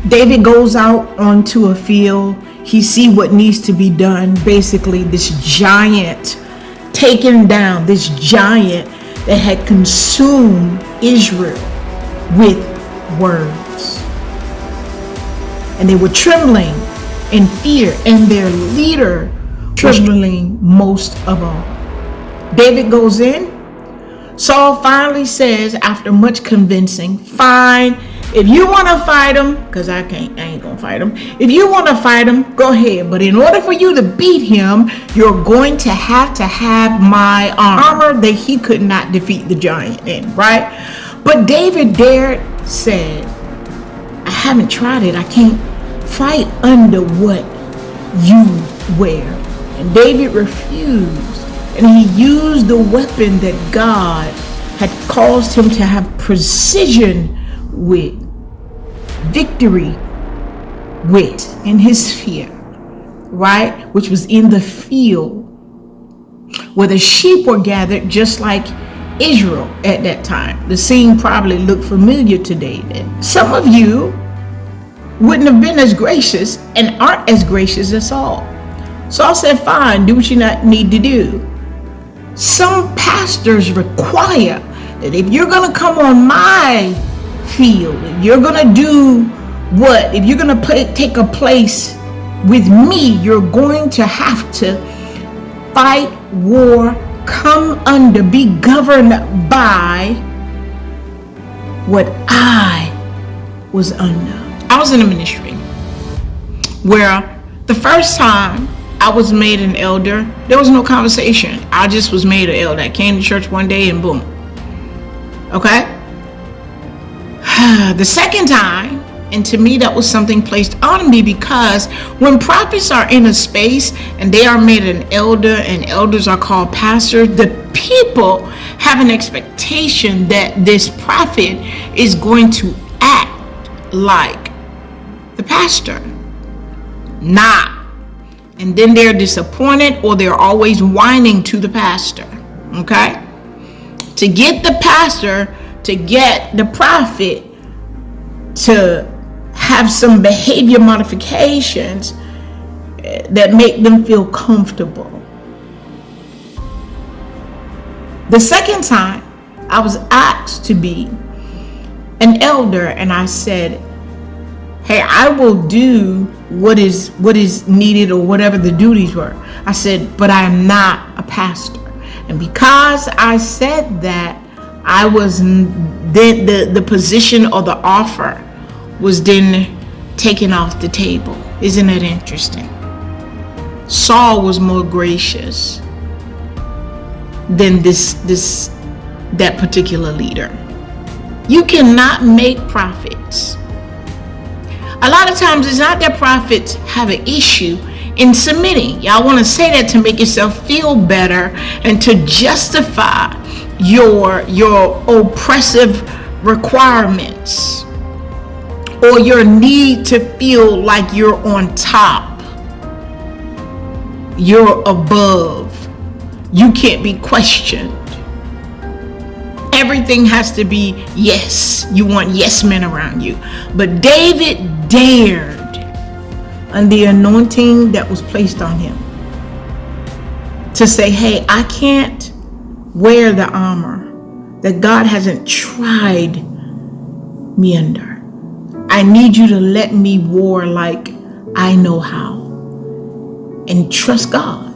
David goes out onto a field. He see what needs to be done. Basically, this giant taken down, this giant that had consumed Israel with words. And they were trembling in fear, and their leader trembling most of all. David goes in. Saul finally says, after much convincing, fine, if you want to fight him, because I ain't gonna fight him. If you want to fight him, go ahead. But in order for you to beat him, you're going to have my armor that he could not defeat the giant in, right? But David dared said, I haven't tried it. I can't fight under what you wear. And David refused. And he used the weapon that God had caused him to have precision with, victory with, in his fear, right? Which was in the field where the sheep were gathered, just like Israel at that time. The scene probably looked familiar to David. Some of you wouldn't have been as gracious and aren't as gracious as Saul. Saul said, fine, do what you need to do. Some pastors require that if you're going to come on my field, if you're going to do what, if you're going to take a place with me, you're going to have to fight war, come under, be governed by what I was under. I was in a ministry where the first time I was made an elder, there was no conversation. I just was made an elder. I came to church one day and boom. Okay? The second time, and to me that was something placed on me, because when prophets are in a space and they are made an elder and elders are called pastors, the people have an expectation that this prophet is going to act like the pastor. Nah. And then they're disappointed, or they're always whining to the pastor. Okay? To get the pastor, to get the prophet to have some behavior modifications that make them feel comfortable. The second time I was asked to be an elder, and I said, hey, I will do what is needed, or whatever the duties were. I said, but I am not a pastor. And because I said that, I was then the position or the offer was then taken off the table. Isn't it interesting? Saul was more gracious than that particular leader. You cannot make prophets. A lot of times it's not that prophets have an issue in submitting. Y'all want to say that to make yourself feel better and to justify your oppressive requirements, or your need to feel like you're on top, you're above, you can't be questioned. Everything has to be yes. You want yes men around you. But David dared, and the anointing that was placed on him, to say, hey, I can't wear the armor that God hasn't tried me under. I need you to let me war like I know how, and trust God.